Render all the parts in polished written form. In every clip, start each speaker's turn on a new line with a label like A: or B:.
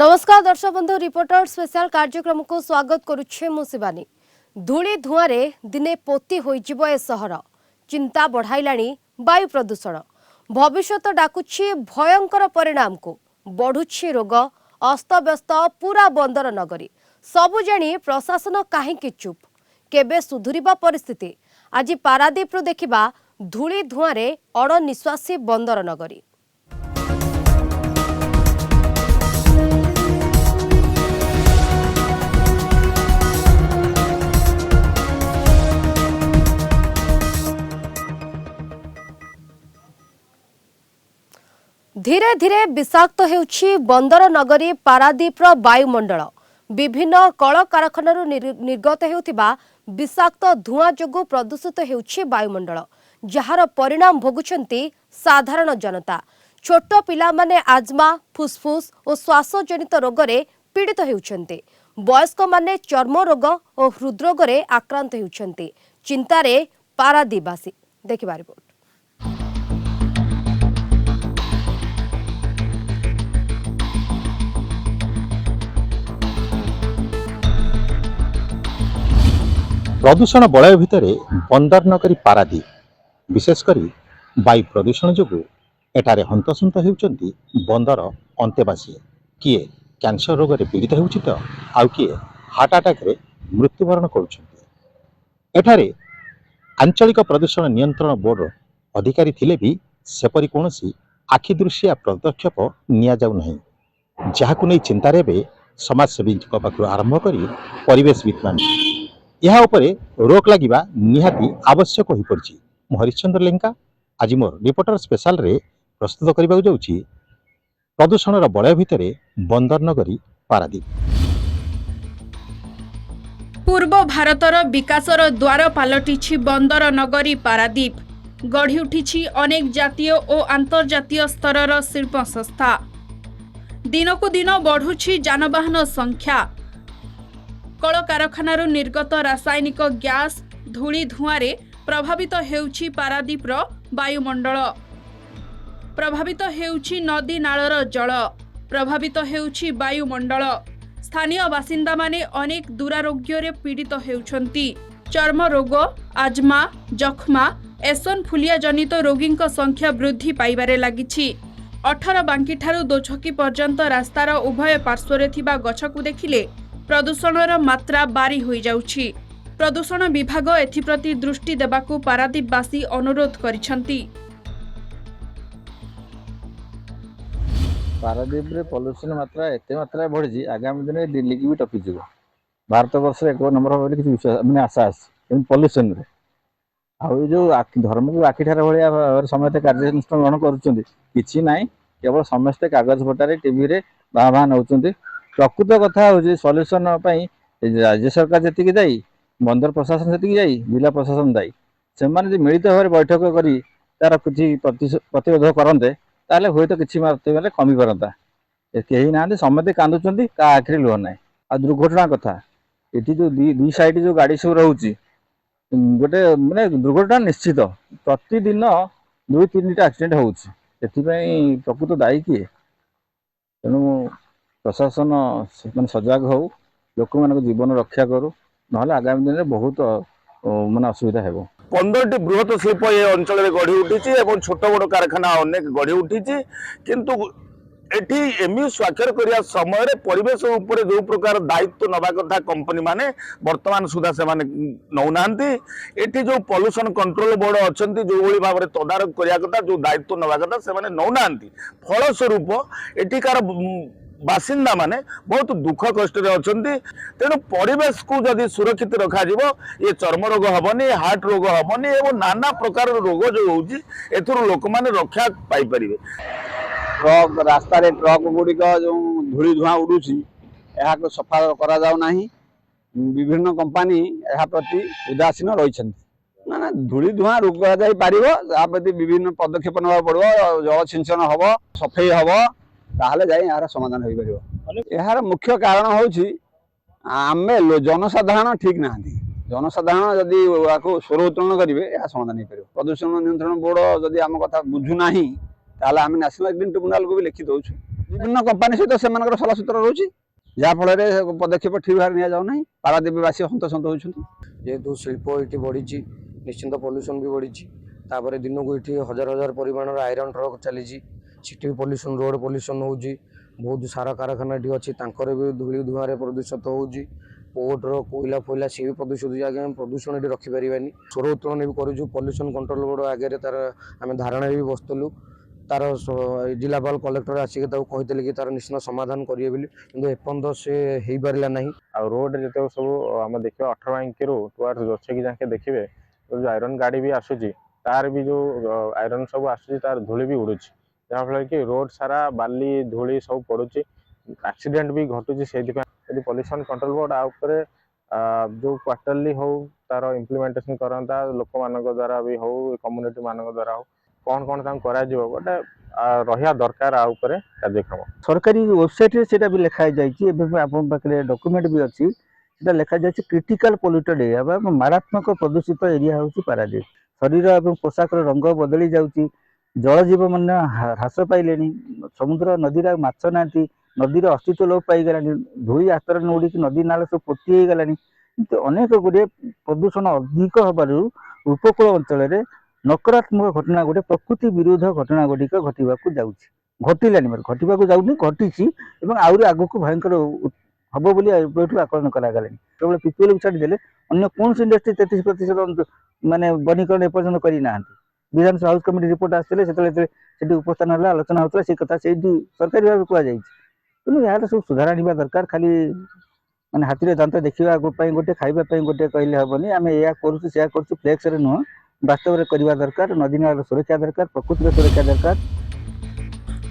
A: नमस्कार दर्शक बंधु रिपोर्टर स्पेशल कार्यक्रम को स्वागत करुछे मु शिवानी। धूली धुआं रे दिने पोती होइजिबो ए सहर चिंता बढ़ाइलाणी वायु प्रदूषण भविष्यत डाकुछि भयंकर परिणाम को बढ़ुछि रोग अस्तव्यस्त पूरा बंदर नगरी सबु जानी प्रशासन काहेकि चुप केबे सुधुरिबा परिस्थिति आज पारादीप देखिबा धूली धुआं रे अणनिश्वासी बंदर नगरी। धीरे धीरे विषाक्त हेउछि बंदर नगरी पारादीपर वायुमंडल विभिन्न कल कारखानारू निर्गत हेउथिबा विषाक्त धुआं जोगु प्रदूषित हेउछि वायुमंडल जार परिणाम भोगुछंती साधारण जनता। छोट पिला माने आजमा फुसफुस और श्वास जनित रोगरे पीड़ित हेउछंती वयस्क माने चर्म रोग और हृदरोगरे आक्रांत हेउछंती चिंतारे पारादीपवासी। देखिबा रिपोर्ट।
B: प्रदूषण बलय भितर बंदर नगरी पारादीप विशेषकर वायु प्रदूषण जो एठारे हंतसंत होउचंती बंदर अंतेवासी किए कैंसर रोग रे पीड़ित होउछि तो आउ किए हार्ट अटैक रे मृत्युवरण करुछंती। एठारे आंचलिक प्रदूषण नियंत्रण बोर्ड अधिकारी थिले भी सेपरि कोनोसी आखि दृश्य पदक्षेप निया जाउ नहीं जहाकु नै चिंतारे बे समाजसेवी पाखु आरंभ करी परिवेशविद मान यह उपरे रोक लगिबा निहाती आवश्यक हो पड़छि। मु हरिश्चंद्र लेंका आज मोर रिपोर्टर स्पेशल रे प्रस्तुत करबा जाउछि प्रदूषणर बलय भितरे बंदर नगरी पारादीप।
C: पूर्व भारतर विकासर द्वार पालटिछि बंदर नगरी पारादीप गढ़ी उठिछि अनेक जातीय और अंतर्जातीय स्तरर शिल्प संस्था दिनकु दिन बढ़ुछि जानवाहन संख्या कल कारखानारू निर्गत रासायनिक गैस धूली धुआं रे प्रभावित हेउछि पारादीपर वायुमंडल प्रभावित हेउछि नदी नालर जल प्रभावित हेउछि वायुमंडल स्थानीय बासिंदा माने अनेक दुरारोग्य रे पीड़ित हेउछंती चर्म रोग आजमा जख्मा एसनफुलिया जनित रोगींक संख्या वृद्धि पाइबारे लागिछि। 18 बांकी ठारू दोछकी पर्यंत रास्तार उभय पार्श्वरे थिबा गछकु देखिले प्रदूषणर मात्रा बारी होई जाउछि। प्रदूषण विभाग एथिप्रति दृष्टि देबाकू पारादीपवासी अनुरोध करिसंती।
D: पारादीप रे पॉल्यूशन मात्रा एते मात्रा बढ़ी आगामी दिन दिल्ली की भी टपी जीव भारत वर्ष एक नंबर हो किसी विश्वास माने आशा आसी पॉल्यूशन रे आउ जो धर्म को आखिठार भाया समस्त कार्यानुष्ठान ग्रहण करुँच किसी ना केवल समस्ते कागज पटारे टीवी रे बाँ बाँ नौ प्रकृत कथा हूँ सल्यूसन राज्य सरकार जी दायी बंदर प्रशासन जी दायी जिला प्रशासन दायी से मिलित भाव बैठक करी तार किसी प्रतिरोध करते ताले हुए तो किसी मात्रा कमी पारता कहीं ना समस्ते कांदुंट क्या आखिरी लुह ना। आ दुर्घटना कथा ये जो दी साइड जो गाड़ी सब रोचे गोटे माने दुर्घटना निश्चित प्रतिदिन 2-3टा एक्सीडेंट होती प्रकृत दायी किए तेणु प्रशासन माने सजग हो लोक मान जीवन रक्षा करू ना आगामी दिन में बहुत माने असुविधा है।
E: 15टी बृहत शिल्प ये अंचल गढ़ी उठी छोट बड़ कारखाना अनेक गढ़ी उठी किंतु एटी एमयू स्वाक्षर करिया समय परिवेश उपरे जो प्रकार दायित्व नवा कथा कंपनी माने वर्तमान सुधा से माने नौनांती एटी जो पॉल्यूशन कंट्रोल बोर्ड अच्छी जो भली भाव तदारक करिया कथा जो दायित्व नवा कथा से माने नौनांती फलस्वरूप एटिकार बासिंदा माने बहुत दुख कष्ट अच्छा तेणु परिवेश को जदि सुरक्षित रखा ये चर्म रोग हेनी हार्ट रोग हेनी और नाना प्रकार रोग जो होती लोक मैंने रक्षा पाइपर।
F: ट्रक रास्ता ट्रक गुड़िक जो धूली धुआं उड़ूसी यहाँ को सफा करा जाऊ नहीं विभिन्न कंपानी यह प्रति उदासीन रही ना धूली धुआं रोका जा प्रति विभिन्न पदक्षेप ना पड़ो जल सिंचन हम सफाई हम ताहले जाई यार समाधान हो पारिबो। यार मुख्य कारण होची आमे जनसाधारण ठीक ना जनसाधारण जदि याको स्वर उत्तोलन करेंगे या समाधान हो पारिबो। प्रदूषण नियंत्रण बोर्ड जदि आम कथा बुझु नाही ताहले आमे नेशनल ग्रीन ट्रिब्यूनल को भी लिखि दउछु विभिन्न कंपानी सहित से सलासूत्र रोचे जहाँफल पदक्षेप ठीक भाव नि जाऊना पारादीपवासी हंतसंत होती
G: जेहेतु शिल्प ये बढ़ी निश्चिंत पॉल्यूशन भी बढ़ी तापर दिन को ये हजार हजार परिमाण आयरन ट्रक चली भी पॉल्यूशन रोड पॉल्यूशन हो बहुत सारा कारखाना अच्छी भी धूली धुआं प्रदूषित हो पोर्ट रो कोयला फोइला सी भी प्रदूषित आगे प्रदूषण ये रखिपारानी स्वर उत्तोलन भी करूँ पॉल्यूशन कंट्रोल बोर्ड आगे तार आम धारणा भी बसलु तार जिलापाल कलेक्टर आसिक कहते कि तार निश्चित समाधान करेंगे बोली कि एपर्तंत से हो पारा ना
H: आ रोड जो सब आम देखिए 18 इंच रू टुआर्ड्स जोरसेकी जाके देखिए जो आयरन गाड़ी भी आसूची तार भी जो आयरन सब आसूची तार धूली भी उड़ूची जहाँफल कि रोड सारा बाली धूली सब पड़ुची एक्सीडेंट भी घटुची से यदि पॉल्यूशन कंट्रोल बोर्ड आउपर जो क्वार्टरली हो तार इम्प्लीमेंटेशन करता लोक मान द्वारा भी हो कम्युनिटी मान द्वारा हो कौन कौन करा गोटे रहा दरकार आउपर कार्यक्रम
D: सरकारी वेबसाइट से भी लिखाई जाए डॉक्यूमेंट भी अच्छी लिखा जाए क्रिटिकल पोल्यूटेड एरिया मारात्मक प्रदूषित एरिया हूँ पारादीप शरीर और पोशाक रंग बदली जाऊँगी जल जीव मन ह्रास पाइले समुद्र नदी माछ ना नदीर अस्तित्व लोप पाईगला धोई आस्तरण उड़ी नदी नाल सब पोती गला अनेक गुड़े प्रदूषण अधिक हबार उपकूल अंचल नकारात्मक घटना गोटे प्रकृति विरुद्ध घटना गुड़िक घटवाक घटिलानी घटवाक जाऊनी घटी आहरी आग को भयंकर हम बोली आकलन करागला केवल पीपीएल को छाड़देले अन्य कौन इंडस्ट्री 33% माने वनीकरण एपर्यंत करना विधानसभा हाउस कमिटी रिपोर्ट आसते उपस्थान है आलोचना होता से कथा से सरकारी भाव कहुई तेणु यहाँ सब सुधार आने दरकार खाली माने हाथी दांत देखा गोटे खावाई गोटे कहले हेनी आम या करूँ फ्लेक्स नुह वास्तव में करवा दरकार नदी नाल सुरक्षा दरकार प्रकृति सुरक्षा दरकार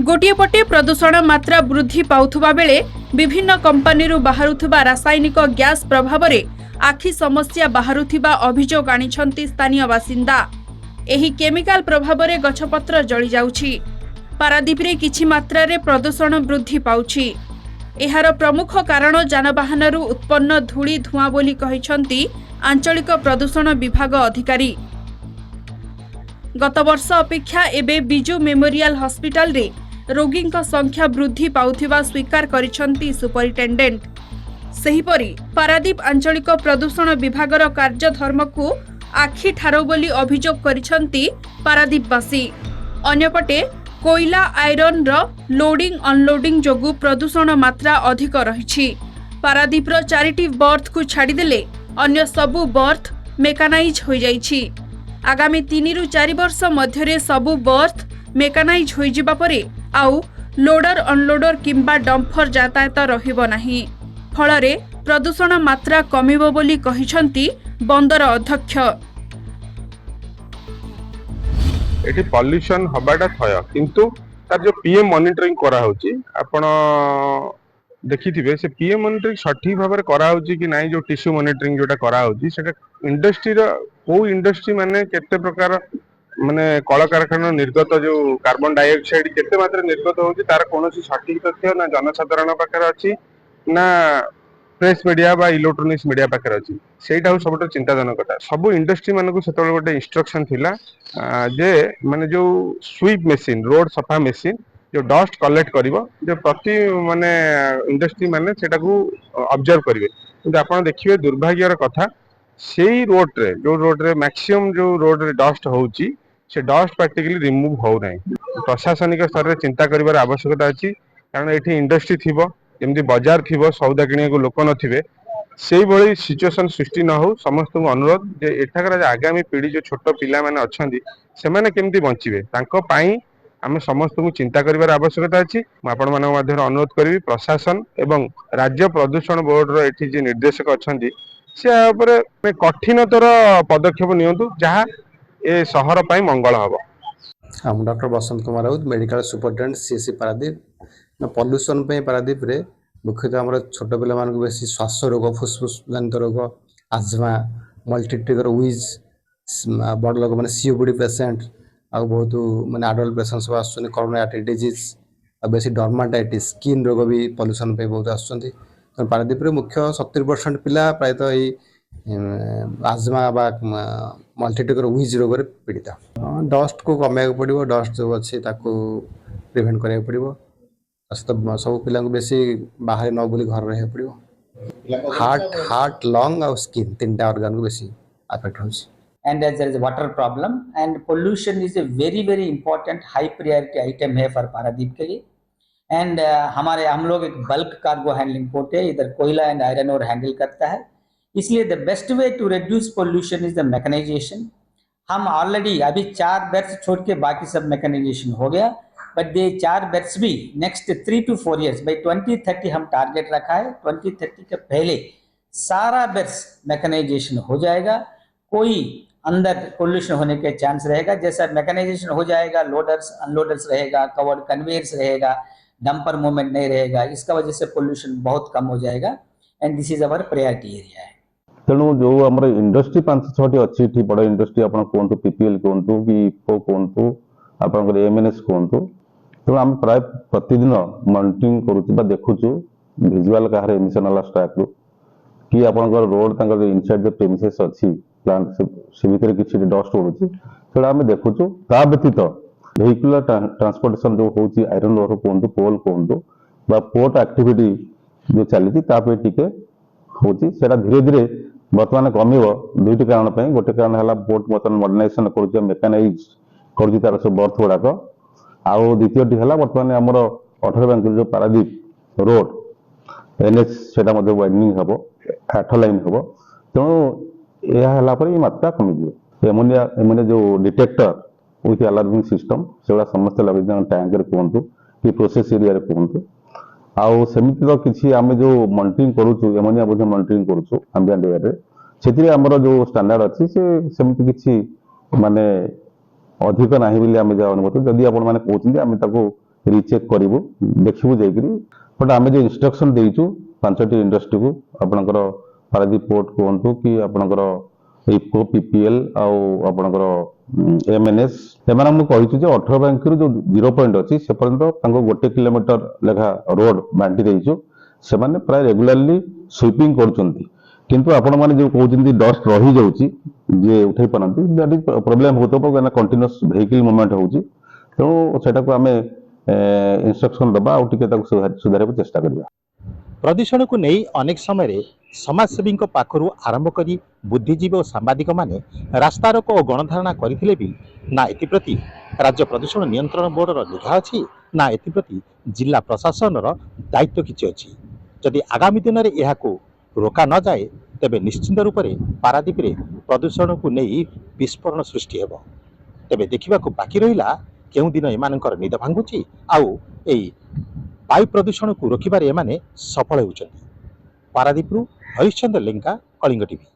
C: गोटिए पटे प्रदूषण मात्रा वृद्धि पाउथुबा बेले विभिन्न कंपानी बाहरुथुबा रासायनिक गैस प्रभाव में आखि समस्या बाहरुथिबा अभियोग आनिछंती स्थानीय बासिंदा एही केमिकल प्रभाव में गछपत्र जली जाउछि पारादीप रे किछि मात्रा रे प्रदूषण वृद्धि पाउछि एहार प्रमुख कारण जानवाहन उत्पन्न धूली धुआं बोली कहिछंती आंचलिक प्रदूषण विभाग अधिकारी गत वर्ष अपेक्षा एबे बिजू मेमोरियल हॉस्पिटल रे रोगी संख्या वृद्धि पाउथिबा स्वीकार करिसंती सुपरिटेंडेंट सेहिपरि पारादीप आंचलिक प्रदूषण विभागर कार्यधर्म को आखि ठारो बोली अभियोग करिसंती पारादीपवासी अन्यपटे कोयला आयरन रो लोडिंग अनलोडिंग जोगु प्रदूषण मात्रा अधिक रहिछि पारादीप रो 4टी बर्थ को छाड़ीदेले अन्य सबु बर्थ मेकानाइज हो जाइछि आगामी 3 ରୁ 4 वर्ष मध्य सबु बर्थ मेकानाइज हो जिबा परे आउ लोडर अनलोडर किंबा डंपर यातायात रहिबो नाही फलरे प्रदूषण मात्रा कमिबो बोली कहिसंती बंदर अध्यक्ष
H: एठी पॉल्यूशन हबाटा थय किंतु तार जो पीएम मॉनिटरिंग करा होची आपण देखिथिबे से पीएम मॉनिटरिंग सठिक भाव में करा होची कि नाही जो टिश्यू मॉनिटरिंग जोटा करा होची सेटा इंडस्ट्री रो को इंडस्ट्री माने केते प्रकार माने कल कारखाना निर्गत जो कार्बन डाइऑक्साइड केते मात्रा निर्गत होची तार कोनोसी सठिक तथ्य ना जनसाधारण पाखर अछि ना प्रेस मीडिया बा इलेक्ट्रोनिक्स मीडिया पाखर अछि सेटा सबटा चिंताजनक कथा सब इंडस्ट्री मानकु सेतबे गोटे इंस्ट्रक्शन थिला जे माने जो स्वीप मशीन रोड सफा मशीन जो डस्ट कलेक्ट करिवो जो प्रति माने इंडस्ट्री माने सेटा को ऑब्जर्व करिवे किंतु आपण देखिबे दुर्भाग्यर कथा सेही रोड रे मैक्सिमम जो रोड रे डस्ट होउची से डस्ट प्रैक्टिकली रिमूव हो नै प्रशासनिक स्तर रे चिंता करिवार आवश्यकता अछि कारण एठी इंडस्ट्री थिबो जेमति बाजार थिबो सौदा किनिया को लोक नथिबे सेही भली सिचुएशन सृष्टि न हो समस्त को अनुरोध जे एठाकर आगामी पीढ़ी जो छोट पिला माने अछंदी से माने केमति बंचिबे तांको पाई आम समस्त को चिंता करिवार आवश्यकता अछि आपण मानक माध्यम अनुरोध करिवि प्रशासन एवं राज्य प्रदूषण बोर्ड रो एठी जे निर्देशक अछंदी से ऊपर कठिनतर पदक्षेप नियंतु जहाँ ए शहर पाई मंगल हबो
I: हम doctor Basant Kumar Raut medical superintendent CSC Paradip pollution पे पारादीप रे मुख्यतः हमर छोट पिला मान बेसी श्वास रोग फुसफुस जनित रोग आस्थमा मल्टीट्रिगर विज बड़ लोक माने सीओपीडी पेशेंट आ बहुत माने अडल्ट पेशेंट सब आसुनी कोरोनरी डिजीज आ बेसी डर्माटाइटिस स्किन रोग भी पॉल्यूशन पे बहुत आसुनी तो पारादीप रे मुख्य 70% पिला प्रायतः ई आस्थमा बा मल्टीट्रिगर विज रोग रे पीड़ित डस्ट को कमेक पड़िबो डस्ट जो अछि ताको प्रिवेंट करय पड़िबो सब पिला बेसी बाहर न बुली घर रहे पड़ो हार्ट लंग और स्किन तीनटा ऑर्गन को बेसी अफेक्ट होछि
J: and as there is a water problem and pollution is a very important high priority item है for पारादीप के लिए and हम लोग एक बल्क कार्गो हैंडलिंग पोर्ट है, इधर कोयला एंड आयरन और हैंडल करता है, इसलिए the best way to reduce pollution is the mechanization. हम ऑलरेडी अभी 4 बेड्स छोड़ के बाकी सब मैकेनाइजेशन हो गया, बट ये 4 बेड्स भी नेक्स्ट 3 to 4 years बाई 2030 हम टारगेट रखा है। 2030 के पहले सारा बेड्स मैकेनाइजेशन हो जाएगा, कोई अंदर पोल्यूशन होने के चांस रहेगा। जैसा मैकेनाइजेशन हो जाएगा, लोडर्स अनलोडर्स रहेगा, कवर्ड कन्वेयर्स रहेगा, डंपर मूवमेंट नहीं रहेगा, इसका वजह से पोल्यूशन बहुत कम हो जाएगा and this is our priority area है।
K: तेणु जो आम इंडस्ट्री 5-6टी अच्छी बड़ इंडस्ट्री आप कहतु पीपीएल कहतु कि इफो कहतु आप एमएनएस कहतु, तेणु आम प्राय प्रतिदिन मॉनिटरिंग करुँ देखुचु विजुअल कहार एमिशन वाला स्टाक रु कि आप रोड इनसाइड द प्रेमिसेस अच्छी प्लांट से भितर किसी डस्ट उड़ूँ से आम देखुचु। ता व्यतीत वेहिकुलर ट्रांसपोर्टेशन जो होची आयरन ओर कहतु पोल कहतु बा पोर्ट एक्टिविटी जो चली टिके होची सेटा धीरे धीरे बर्तमान कमिबो। दुईटी कारण पे गोटे कारण है पोर्ट बर्तमान मॉडर्नाइजेशन करुचे मेकानाइज करुचे तार सब बर्थ गुड़ाक आउ द्वितीयटी है बर्तमान आमर 18 बैंकुर जो पारादीप रोड एनएच सेटा मध्य वाइडनिंग हम 8 लाइन हम, तेणु यह मात्रा कमिज। एमोनिया जो डिटेक्टर विथ अलार्मिंग सिस्टम से समस्त लगे टैंक कहतु कि प्रोसेस एरिया कहतु आउ सेमिति तो किसी आम जो मॉनिटरिंग करूँ एमोनिया मॉनिटरिंग करूँ एम्बिएंट एयर से आमर जो स्टैंडर्ड अच्छी सेमती किसी माने अधिक ना बोली आम जहाँ अनुमति जदि आप कहते आम रिचेक करूँ देखू जाकि बट आम जो इंस्ट्रक्शन देचु 5टी इंडस्ट्री को आपणकर पारादीप पोर्ट कहतु कि आपणकर इफको पीपीएल आपणकर एमएनएस एम कही 18 बैंकुर जो 0 पॉइंट अच्छी से पर्यटन 1 किलोमीटर लेखा रोड बांटी देचु से प्राय रेगुलाली स्वीपिंग करुँच किंतु आपण मैंने जो कहते डस्ट रही जाऊँगी जे उठे पारती दैट इज प्रोब्लेम होता कहीं कंटिन्यूअस वेहिकल मूवमेंट होची, तेणु सेटा आम इंस्ट्रक्शन दबा सुधार चेष्टा करवा।
B: प्रदूषण को नहीं अनेक समय समाजसेवी पाखु आरंभ कर बुद्धिजीवी और सांबादिक माने रास्तारोक और गणधारणा करथिले भी ना एप्रति राज्य प्रदूषण नियंत्रण बोर्डर निघा अच्छी ना एप्रति जिला प्रशासन दायित्व किछि अछि। जदि आगामी दिन में यह रोका न जाए तेबे निश्चिंत रूप से पारादीप रे प्रदूषण को नहीं विस्फोरण सृष्टि हेब। तेबे देखा बाकी रहा केउ दिन एमानकर निद भांगुची आउ एई वायु प्रदूषण को रोकबार एमाने सफल होउछन्ति। पारादीप रु हरिश्चंद्र लेंका, कलिंग टीवी।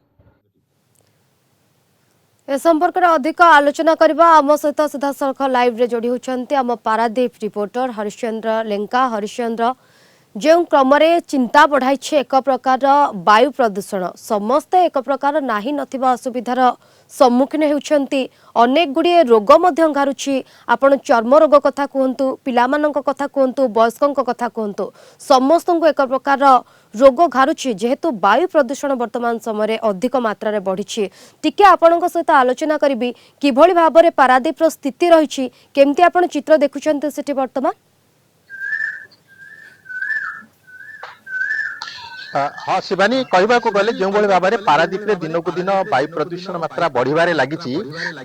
A: ए संपर्क में अधिक आलोचना करबा आम सहित सीधा सड़क लाइव रे जोड़ी होचंती आम पारादीप रिपोर्टर हरिश्चंद्र लेंका। हरिश्चंद्र, जो क्रम चिंता बढ़ाई एक प्रकार वायु प्रदूषण समस्ते एक प्रकार नाही नथिबा असुविधार सम्मुखीन होउछंती, अनेक गुड़िए रोग मध्य घारुछि। आपण चर्म रोग कथा कहतु, पिलामानंक कथा कहतु, वयस्कों कथा कहतु, समस्त को एक प्रकार रोग घारुछि जेहेतु वायु प्रदूषण वर्तमान समय अधिक मात्रा रे बढ़िछि। टिके आपणक सहित आलोचना करिबी किभଳି भाबरे पारादीप रो स्थिति रहिछि, केमती आपण चित्र देखुछन्ते सेठी वर्तमान।
B: हाँ शिवानी, कहवा गले जो भाव में पारादीप दिन को दिन वायु प्रदूषण मात्रा बढ़िबारे लागिछि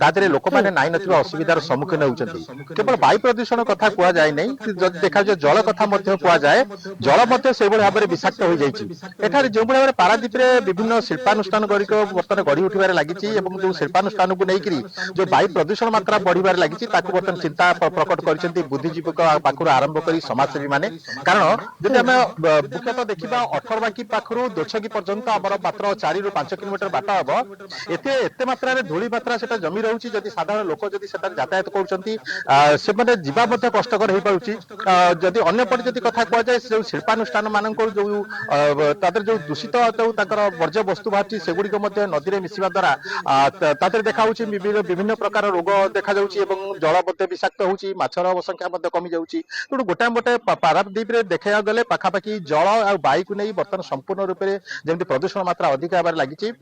B: तादरे लोक माने नाइ नथिबा असुविधार सम्मुखीन होउछन्ति। केवल वायु प्रदूषण कथा कुआ जाय नै, जदि देखा जाय जल कथा मध्य कुआ जाय, जल मध्य से भाव में विषाक्त हो जाइछि। एठारे जो भाव में पारादीप रे विभिन्न शिल्पानुष्ठान गरिक वर्तमान गढ़ी उठिबारे लागिछि एवं जो शिल्पानुष्ठान को नेकरी जो वायु प्रदूषण मात्रा बढ़िबारे लागिछि ताकू वर्तमान चिंता प्रकट करिसेंति बुद्धिजीवी पाखुर आरंभ करी समाजसेवी माने। कारण जदि आम मुख्यतः देखिबा 18 की पाखरु दोछकी पर्यंत आमर मात्र 4 ରୁ 5 किलोमीटर बाट हम एते मात्रा रे धूली मात्रा सेटा जमी रहउची। जदि साधारण लोक जदि सेटा यातायात करउचंती से माने जीवा मध्ये कष्टकर हे पाउची। जदि अन्य पट जदि कथा कुआ जाय जो शिल्पानुष्ठान मानकर जो तादर जो दूषित जो ताकर वर्ज्य वस्तु बाहरची सेगुडी मध्ये नदी रे मिसिबा द्वारा तादर देखा होची विभिन्न प्रकार रोग देखा जाउची एवं जल मध्ये विषाक्त होची, माछर संख्या मध्ये कमी जाउची। तेणु गोटा मोटे पारादीप रे देखा गले पाखापाखि जल आ वायु को नहीं वर्तमान ବର୍ତ୍ତमान संपूर्ण रूप से जमी प्रदूषण मात्रा अधिक होबार लगी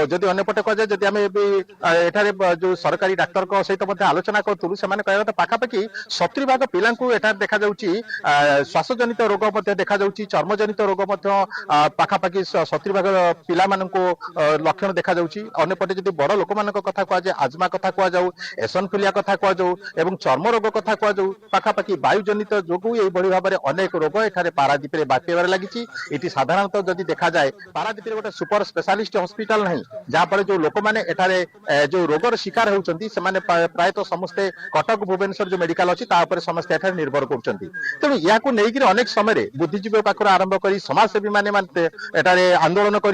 B: जदि अंपटे कह जदि आम एठारे जो सरकारी डाक्तर सहित आलोचना करूँ से कहते पाखापाखि 70 भाग पिला देखा श्वासजनित रोग देखा चर्मजनित रोग पाखापाखि 70 भाग पिला लक्षण देखा अंपटे जदि बड़ लोक मान कथा कहुए आजमा कथा कहु एसनफिलिया कथा कहु एवं चर्म रोग कथा कहु पाखापाखि वायुजनित जो यही भाव में अनेक रोग एठारे पारादीप में बापिबार लगी ये साधारणतः जदि देखा जाए पारादीप में गोटे सुपर स्पेशलिस्ट हॉस्पिटल नहीं जहाँपर जो लोक मैंने एठारे जो रोगर शिकार होती प्रायतः समस्ते कटक भुवनेश्वर जो मेडिकल अच्छी समस्ते एठारे निर्भर कर तेणु या अनेक समय बुद्धिजीवी पाखर आरंभ कर समाजसेवी मैंने आंदोलन कर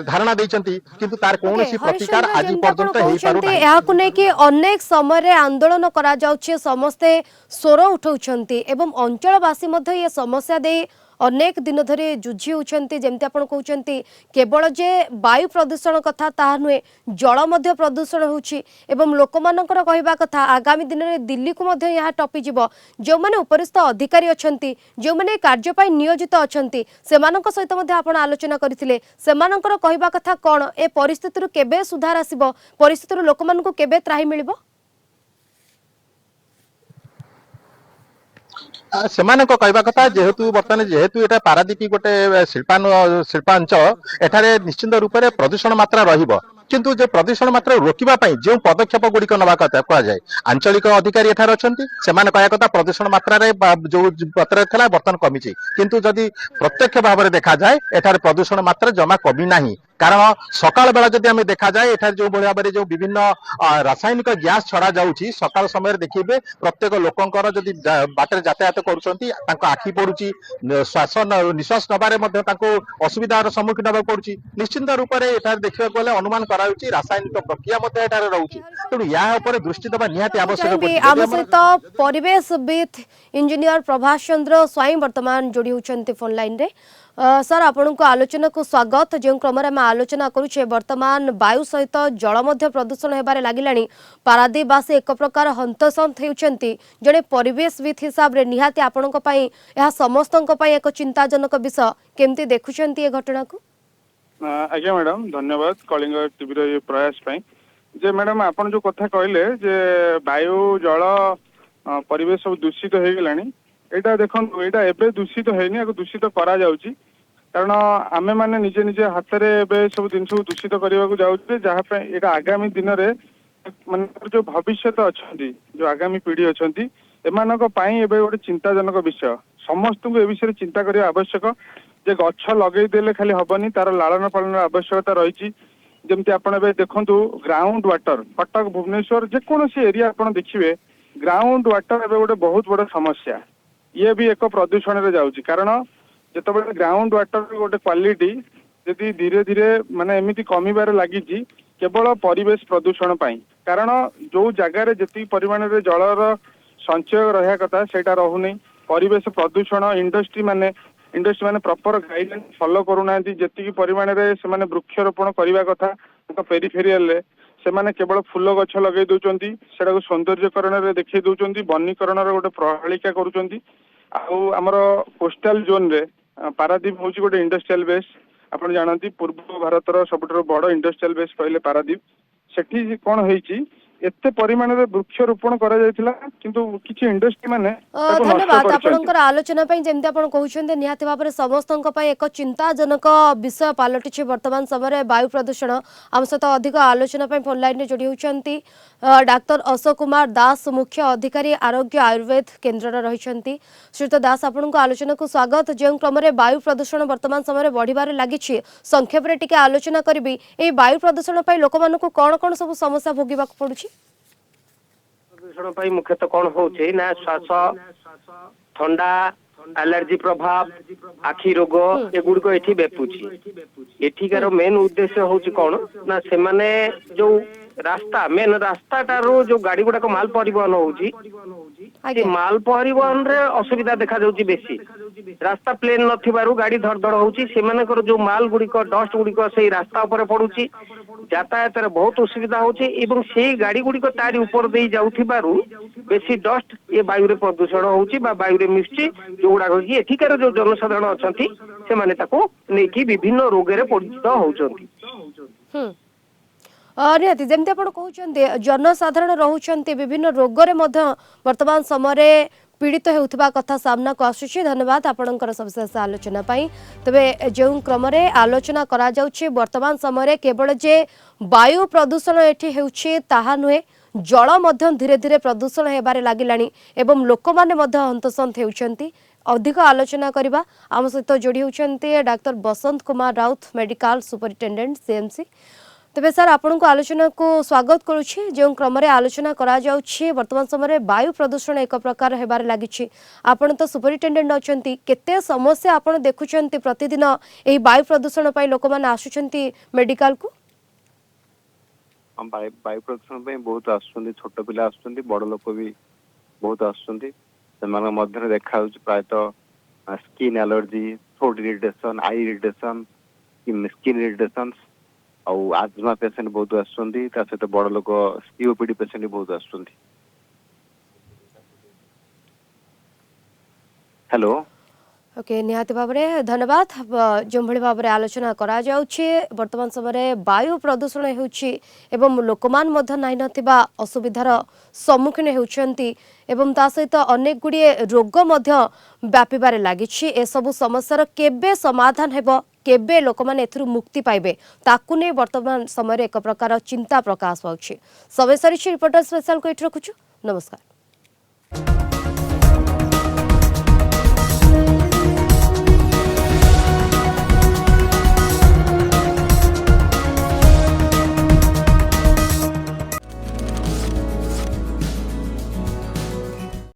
B: धारणा देती किंतु तार कौन प्रतिकार आज पर्यंत
A: अनेक समय आंदोलन करा जाउछि समस्ते स्वर उठाउछन्ति एवं अंचलवासी मध्य ये समस्या दे अनेक दिन धरी जुझी होती जमती आप कहते केवल जे वायु प्रदूषण कथा ताहा नुहे जल मध्य प्रदूषण होछि एवं लोक मानकर कहवा कथा आगामी दिन में दिल्ली को मध्य यहाँ टपिजिब जो मैंने उपरिस्थ अधिकारी अछंती जो मैंने कार्य पाई नियोजित अछंती सेमानक सहित मध्य आपण आलोचना करथिले सेमानकर कहवा कथा कौन ए परिस्थिति केबे सुधार आसिबो परिस्थिति लोक मानकु केबे त्राही मिलिबो
B: सेमानक कहवा कथा जेहेतु बर्तमान जेहेतु एटा पारादीप गोटे शिल्पांचल एठारे निश्चित रूप से प्रदूषण मात्रा रहिबो किंतु जो प्रदूषण मात्रा रोकिबा पई जो पदक्षेप गुड़िक नवा कथा कह जाए आंचलिक अधिकारी एठार अछंती सेमान कहया कथा प्रदूषण मात्रा रे जो मात्रा थिला बर्तमान कमिछि किंतु जदि प्रत्यक्ष भाव में देखा जाए एठार प्रदूषण मात्रा जमा कमी नाही कारण सकाल बेला जदि आम देखा जाए एठार जो भाव में जो विभिन्न रासायनिक गैस छड़ा जाउछि सकाल समय देखिबे प्रत्येक लोकंकर जदि बाटर यातायात करुछंती तांको आखि पड़ुछि श्वास निश्वास नबारे मध्ये तांको असुविधार सम्मुखीन होबा पड़ुछि निश्चित रूप से एठार देखिबा गले अनुमान कराउछि रासायनिक प्रक्रिया मध्ये एठार रहउछि तेणु या ऊपर दृष्टि देबा निहाती आवश्यक
A: आम सहित परिवेशविद इंजीनियर प्रभाष चंद्र स्वयं वर्तमान जोड़ी होछंती फोन लाइन रे सर आपण को आलोचना को स्वागत जो क्रम में आलोचना करुचे वर्तमान वायु सहित जल मध्य प्रदूषण होबार लागिलानी पारादीपवासी एक प्रकार हंतसंत होउछंती जड़े परिवेशविद हिसाब रे निहाती आपण को पई यह समस्तन को पई एक चिंताजनक विषय केमती देखुछंती ए घटना को
H: आज्ञा मैडम धन्यवाद कलिंग टीवी रो ये प्रयास पई जे मैडम आपण जो कथा कहले जे वायु जल परिवेश सब दूषित हो गलानी एटा देखो एटा एबे दूषित होइनी आको दूषित करा जाउची कारण आमे माने निजे निजे हाथ रे एबे सब दिन सब दूषित करबा को जाउची जहा पे एटा आगामी दिन रे माने जो भविष्यत अछंती जो आगामी पीढ़ी अछंती एमानक पाई एबे गोटे चिंताजनक विषय समस्त को ए विषय चिंता करिया आवश्यक जे गछ लगेई देले खाली हबनी तार लालन पालन आवश्यकता रही जमती आपण एबे देखंतु ग्राउंड वाटर कटक भुवनेश्वर जे कोनोसी एरिया आपण देखिबे ग्राउंड वाटर एबे गोटे बहुत बड़ समस्या ये भी एक प्रदूषण रे जाउची कारण जेतबे ग्राउंड वाटर गोटे क्वालिटी यदि धीरे धीरे माने एमिति कमीबार लागि केवल परिवेश प्रदूषण पाई कारण जो जगार जति परिमाण रे जलर संचय रहा कथा सेटा रहउनी परिवेश प्रदूषण इंडस्ट्री माने प्रॉपर गाइडलाइन फॉलो करूना जति परिमाण रे से माने वृक्षरोपण करबा कथा पेरिफेरियल रे से माने केवल फूल गछ लगे दउचंती सेटा को सौंदर्यकरण रे देखै दउचंती वनीकरण रे गोटे प्रणालिका करूचंती आउ हमर कोस्टल जोन रे पारादीप होची गोटे इंडस्ट्रियल बेस आपण जानंती पूर्व भारतर सबटर बड़ इंडस्ट्रियल बेस कहले पारादीप सेठी कोन होईची एते परिमाण रे वृक्षरोपण करा जायतिला किंतु किछि इंडस्ट्री माने
A: धन्यवाद आपनकर आलोचना पई जेमते आपण कहउछन्ते निहाती भाबरे समस्तनक पई एक चिंताजनक विषय पालटिछि वर्तमान समय रे वायु प्रदूषण आम सहित अधिक आलोचना पई फोन लाइन रे जोड़ी होछन्ती डाक्टर अशोक कुमार दास मुख्य अधिकारी आरोग्य आयुर्वेद केन्द्र रहिछन्ती श्रीयुत दास आपनको आलोचना को स्वागत जो क्रम रे वायु प्रदूषण वर्तमान समय रे बढ़िबार लागिछि संक्षेप रे टिके आलोचना करबी ए वायु प्रदूषण पई लोक मानको कोन कोन सब समस्या भोगिबा पड़ुछि
L: प्रदूषण पाई मुख्यतः कौन होचे ना श्वास ठंडा एलर्जी प्रभाव आखि रोग एगुड़िक एठी बेपुची एठिकार मेन उद्देश्य होची कौन ना से माने जो रास्ता मेन रास्ता टारू जो गाड़ी गुड़ाक माल परिवहन होची से माल परिवहन रे असुविधा देखा जाउची बेसी रास्ता प्लेन नथिबारु गाड़ी धड़धड़ होउची सेमानकर जो माल गुड़िक डस्ट गुड़िक से रास्ता ऊपर पड़ुची यातायात रे बहुत असुविधा होउची एवं से गाड़ी गुड़िक तारी ऊपर दे जाउथिबारु बेसी डस्ट ये वायु रे प्रदूषण होउची बा वायु रे मिसची जोगुडा होई एठिकार जो जनसाधारण अछंती से माने ताको नेकी विभिन्न रोग रे पीड़ित होउचंती।
A: निहाती जमती आप कहते जनसाधारण रोचंती विभिन्न रोगरे वर्तमान समय पीड़ित होउथिबा कथा सामना को आसुछि। धन्यवाद आपणकर सविशेष आलोचना पाई। तबे जो क्रम आलोचना करा जाउछि वर्तमान समय केवल जे वायु प्रदूषण एठी हेउछि ताहा नुहे जल मध्य धीरे धीरे प्रदूषण हेबारे लागिलाणी एवं लोक माने मध्य हंतसंत हेउछंती। अधिक आलोचना करबा आम सहित जोड़ी होउछंती doctor Basant Kumar Raut medical superintendent CMC. तेबे सर आपण को आलोचना को स्वागत करुछि। जो क्रम आलोचना करा जाउछि वर्तमान समय वायु प्रदूषण एक प्रकार हेबार लागिछि आपण तो सुपरिटेंडेंट अछंती केते समस्या आपण देखुछंती प्रतिदिन एही वायु प्रदूषण पई लोक माने आसुछंती मेडिकल को
M: वायु प्रदूषण पे बहुत आसुछंती छोट पिला आसुछंती बड़ लोक भी बहुत आसुछंती सेमान मध्य देखा होउछि प्रायतः स्किन एलर्जी थ्रोट इरिटेशन आई इरिटेशन स्किन इरिटेशन और आजमा पेशेंट बहुत आसुछंती ता सहित बड़ लोक सीओपीडी पेशेंट बहुत आसुछंती। हेलो
A: ओके निहाती भाव में धन्यवाद। जो भाव में आलोचना करा जाउछि वर्तमान समय वायु प्रदूषण होउछि एवं लोकमान मध्य नाही नथिबा असुविधार सम्मुखीन होउछंती एवं ता सहित अनेक गुड़िए रोग मध्य व्यापिबारे लागिछि। ए सब समस्यार केबे समाधान हेबो केबे लोक माने एथुरु मुक्ति पाइबे ताकु नै वर्तमान समय एक प्रकार चिंता प्रकाश पाउछि। समय सरिछि रिपोर्टर स्पेशल को एठ रखुछु। नमस्कार।